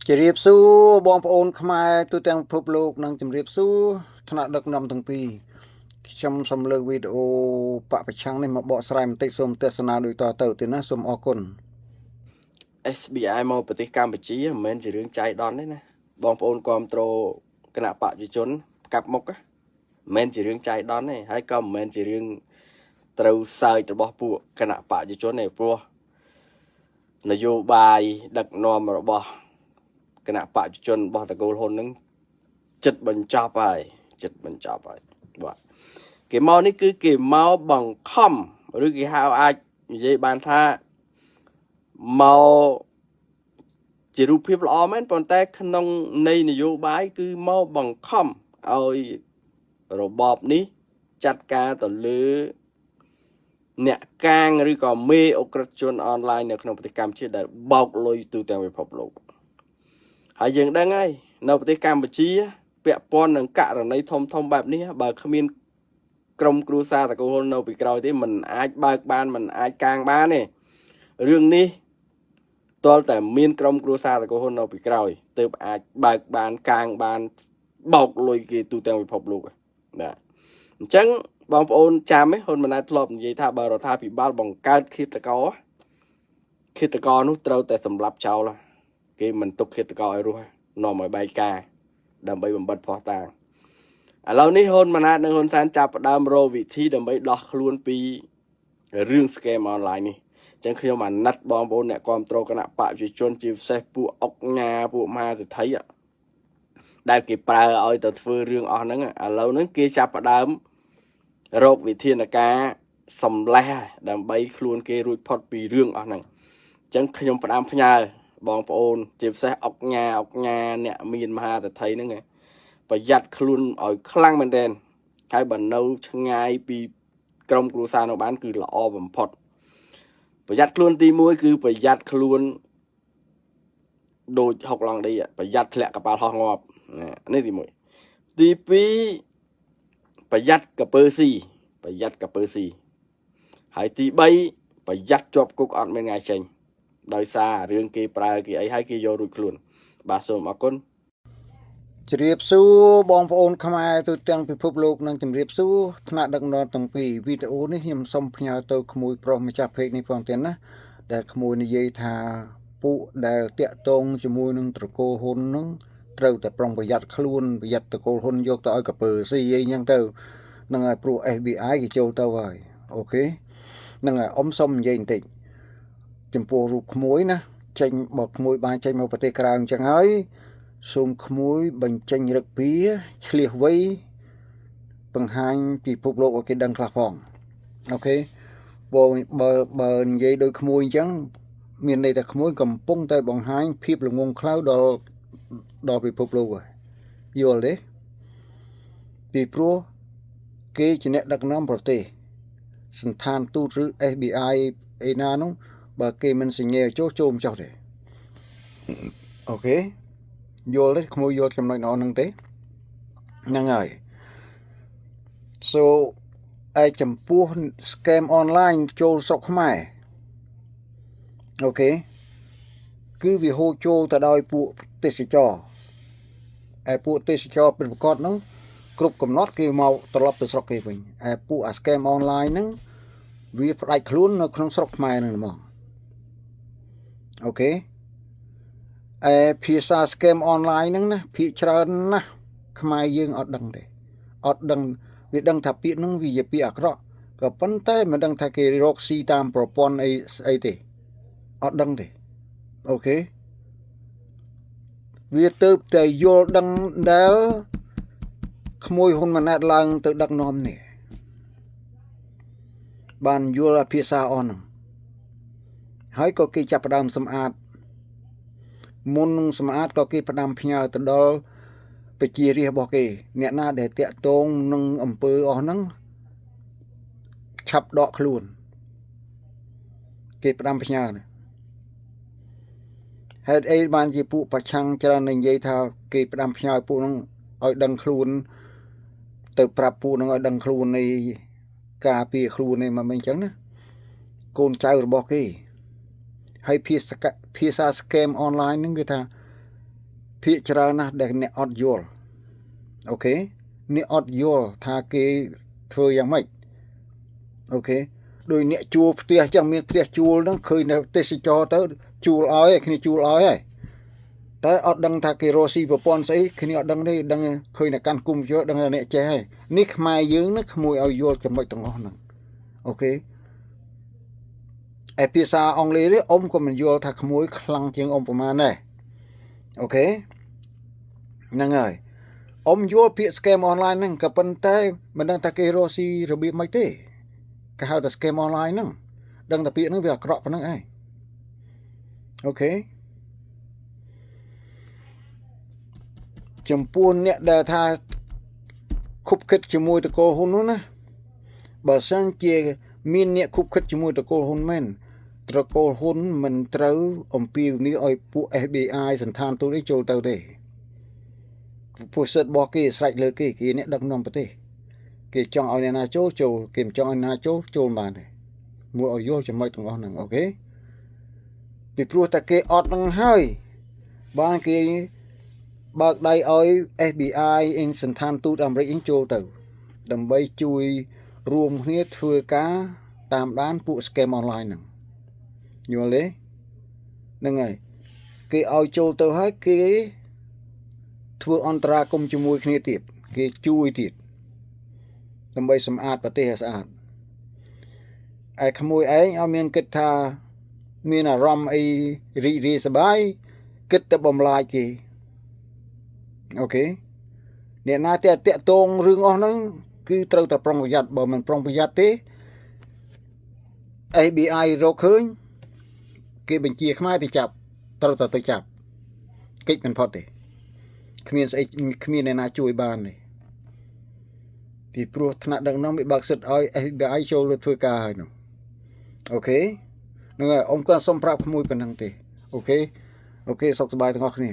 ជម្រាបសួរបងប្អូនខ្មែរទូទាំងពិភពលោកនិងជម្រាបសួរថ្នាក់ដឹកនាំទាំងពីរខ្ញុំសូមលើកវីដេអូបពប្រឆាំងនេះមកបកស្រាយបន្តិចសូមទស្សនាដូចតទៅទៀតណាសូមអរគុណ SBI មកប្រទេសកម្ពុជាមិនមែនជារឿងចៃដន្យទេណាបងប្អូនគ្រប់គ្រងគណៈបព្វជិជនកាប់មុខមិនមែនជារឿងចៃដន្យទេហើយក៏មិនមែនជារឿងត្រូវសើចរបស់ពួកគណៈបព្វជិជនទេព្រោះនយោបាយដឹកនាំរបស់គណៈបព្វជិជនរបស់តកូលហ៊ុននឹងចិត្តបញ្ចប់ហើយបាទគេមកនេះគឺគេមកបង្ខំឬគេហៅអាចនិយាយបានថាមកជារូបភាពល្អមែនប៉ុន្តែក្នុងនៃនយោបាយគឺមកបង្ខំឲ្យរបបនេះចាត់ការទៅលើអ្នកកាងឬក៏មេអក្រិតជនអនឡាញនៅក្នុងប្រទេសកម្ពុជាដែលបោកលុយទូទាំងពិភពលោកហើយយើងដឹងហើយនៅប្រទេសកម្ពុជាពាក់ព័ន្ធនឹងករណីធំបែបនេះបើគ្មានក្រុមគ្រួសារតកូលហ៊ុននៅពីក្រោយទេมันអាចបើកបានมันអាចកាងបានទេរឿងនេះតលតែមានក្រុមគ្រួសារតកូលហ៊ុននៅពីក្រោយទើបអាចបើកបានកាងបានបោកលុយគេទូទាំងពិភពលោកបាទអញ្ចឹងបងប្អូនចាំទេហ៊ុនម៉ាណែតធ្លាប់និយាយថាបើរដ្ឋាភិបាលបង្កើតឃាតករនោះត្រូវតែសម្លាប់ចោលគេមិនទុកឃាតករឲ្យរស់នាំឲ្យបែកការដើម្បីបំបត្តិភស្តុតាងឥឡូវនេះហ៊ុនម៉ាណែតនិងហ៊ុនសែនចាប់ផ្ដើមរកវិធីដើម្បីដោះខ្លួនពីរឿង scam online នេះអញ្ចឹងខ្ញុំអាណិតបងប្អូនអ្នកគ្រប់គ្រងគណៈបព្វជិជនជាពិសេសពួកអុកញ៉ាពួកមហាសេដ្ឋីដែលគេប្រើឲ្យទៅធ្វើរឿងអស់ហ្នឹងឥឡូវហ្នឹងគេចាប់ផ្ដើមរកវិធានការសម្លេះដើម្បីខ្លួនគេរួចផុតពីរឿងអស់ហ្នឹងអញ្ចឹងខ្ញុំផ្ដាំផ្ញើបងប្អូនជាពិសេសអុកញ៉ាអ្នកមានមហាសេដ្ឋីហ្នឹងប្រយ័ត្នខ្លួនឲ្យខ្លាំងមែនទែនហើយបើនៅឆ្ងាយពីក្រុមគ្រួសារនោះបានគឺល្អបំផុតប្រយ័ត្នខ្លួនទី1គឺប្រយ័ត្នខ្លួនដូចហុកឡង់ឌីប្រយ័ត្នធ្លាក់កប៉ាល់ហោះងាប់នេះទី1ទី2ប្រយ័ត្នកពើស៊ីហើយទី3ប្រយ័ត្នជាប់គុកអត់មានថ្ងៃចេញដោយសាររឿងគេប្រើគេអីហើយគេយករួចខ្លួនបាទសូមអរគុណជម្រាបសួរបងប្អូនខ្មែរទូទាំងពិភពលោកនិងជម្រាបសួរថ្នាក់ដឹកនាំទាំងពីរវីដេអូនេះខ្ញុំសូមផ្ញើទៅក្មួយប្រុសម្ចាស់ពេកនេះផងទៀតណាដែលក្មួយនិយាយថាពួកដែលតាក់ទងជាមួយនឹងត្រកូលហ៊ុននឹងត្រូវតែប្រុងប្រយ័ត្នខ្លួនប្រយ័ត្នត្រកូលហ៊ុនយកទៅឲ្យកពើស៊ីអីចឹងទៅនឹងឲ្យព្រោះ FBI គេចូលទៅហើយអូខេនឹងឲ្យអ៊ំសុំនិយាយបន្តិចចំពោះរូបក្មួយណាចេញបើក្មួយបានចេញមកប្រទេសក្រៅអញ្ចឹងហើយសូមក្មួយបញ្ចេញរឹកពីឆ្លៀសវៃបង្ហាញពិភពលោកឲ្យគេដឹងខ្លះផងអូខេបើនិយាយដោយក្មួយអញ្ចឹងមានន័យថាក្មួយកំពុងតែបង្ហាញភាពល្ងងខ្លៅដល់ពិភពលោកហើយយល់ទេពីព្រោះគេជាអ្នកដឹកនាំប្រទេសសន្តានទូតឬ FBI ឯណានោះបើគេមិនសញ្ញេចូលមិនចោះទេអូខេយល់ទេក្មួយយល់ចំណុចនោះហ្នឹងទេហ្នឹងហើយ so ឯចំពោះ scam online ចូលស្រុកខ្មែរអូខេគឺវាហូរចូលទៅដោយពួកទេសចរពួកទេសចរពិតប្រាកដហ្នឹងគ្រប់កំណត់គេមកត្រឡប់ទៅស្រុកគេវិញពួក scam online ហ្នឹងវាផ្ដាច់ខ្លួននៅក្នុងស្រុកខ្មែរហ្នឹងហ្មងអូខេភាសា scam online ហ្នឹងណាភាគច្រើនណាស់ខ្មែរយើងអត់ដឹងទេអត់ដឹងវាដឹងថាពាក្យហ្នឹងវាជាពាក្យអាក្រក់ក៏ប៉ុន្តែមិនដឹងថាគេរកស៊ីតាមប្រព័ន្ធអីទេអត់ដឹងទេអូខេវាទៅតែយល់ដឹងដែលក្មួយហ៊ុនម៉ាណែតឡើងទៅដឹកនាំនេះបានយល់ភាសាអស់ហ្នឹងហើយក៏គេចាប់ផ្ដើមសម្អាតមុននឹងសម្អាតក៏គេផ្ដាំផ្ញើទៅដល់ប្រជារាស្ត្ររបស់គេអ្នកណាដែលតាក់ទងនឹងអំពើអស់ហ្នឹងឆាប់ដកខ្លួនគេផ្ដាំផ្ញើហេតុអីបានជាពួកប្រឆាំងច្រើននិយាយថាគេផ្ដាំផ្ញើពួកហ្នឹងឲ្យដឹងខ្លួនទៅប្រាប់ពួកហ្នឹងឲ្យដឹងខ្លួននៃការពារខ្លួននេះមិនអញ្ចឹងណាកូនចៅរបស់គេហើយភាសា scam online ហ្នឹងគឺថា ភាគច្រើនណាស់ដែលអ្នកអត់យល់អូខេអ្នកអត់យល់ថាគេធ្វើយ៉ាងម៉េចអូខេដោយអ្នកជួលផ្ទះចឹងមានផ្ទះជួលហ្នឹងឃើញនៅទេសចរទៅជួលឲ្យគ្នាជួលឲ្យហើយតែអត់ដឹងថាគេរកស៊ីប្រព័ន្ធស្អីគ្នាអត់ដឹងទេដឹងឃើញតែកាន់គុំយកដឹងតែអ្នកចេះហើយនេះខ្មែរយើងណាក្មួយឲ្យយល់ចំណុចទាំងអស់ហ្នឹងអូខេឯភាសាអង់គ្លេសនេះអ៊ំក៏មិនយល់ថាក្មួយខ្លាំងជាងអ៊ំប្រហែលដែរអូខេហ្នឹងហើយអ៊ំយល់ពាក្យ scam online ហ្នឹងក៏ប៉ុន្តែមិនដឹងថាគេរកស៊ីរបៀបម៉េចទេគេហៅថា scam online ហ្នឹងដឹងតែពាក្យហ្នឹងវាអាក្រក់ប៉ុណ្្នឹងឯងអូខេចំពោះអ្នកដែលថាខុបខិតជាមួយតកូលហ៊ុននោះណាបើសិនជាមានអ្នកខុបខិតជាមួយតកូលហ៊ុនមែនតកូលហ៊ុនមិនត្រូវអំពាវនាវឲ្យពួក FBI សន្តានទូតនេះចូលទៅទេពួកសិទ្ធិរបស់គេស្រេចលើគេអ្នកដឹកនាំប្រទេសគេចង់ឲ្យអ្នកណាចូលគេមិនចង់ឲ្យអ្នកណាចូលបានទេមួយឲ្យយល់ចំណុចទាំងអស់ហ្នឹងអូខេពីព្រោះតែគេអត់នឹងហើយបានគេបើកដៃឲ្យ FBI សន្តានទូតអាមេរិកចូលទៅដើម្បីជួយរួមគ្នាធ្វើការតាមដានពួក scam online ហ្នឹងយល់ទេហ្នឹងហើយគេឲ្យចូលទៅហើយគេធ្វើអន្តរាគមន៍ជាមួយគ្នាទៀតគេជួយទៀតដើម្បីសម្អាតប្រទេសឲ្យស្អាតឯក្មួយឯងអត់មានគិតថាមានអារម្មណ៍អីរីករាយសប្បាយគិតតែបំលាយគេអូខេអ្នកណាតែតាក់ទងរឿងអស់ហ្នឹងគឺត្រូវតែប្រុងប្រយ័ត្នបើមិនប្រុងប្រយ័ត្នទេ FBI រកឃើញគេបញ្ជាខ្មែរទៅចាប់ត្រូវតែទៅចាប់កិច្ចមិនផុតទេគ្មានស្អីគ្មានអ្នកណាជួយបានទេពីព្រោះថ្នាក់ដឹកនាំវាបើកសិទ្ធឲ្យ FBI ចូលទៅធ្វើការហើយនោះអូខេហ្នឹងហើយអ៊ំក៏សុំប្រាប់ក្មួយប៉ុណ្ណឹងទេអូខេសុខសប្បាយទាំងអស់គ្នា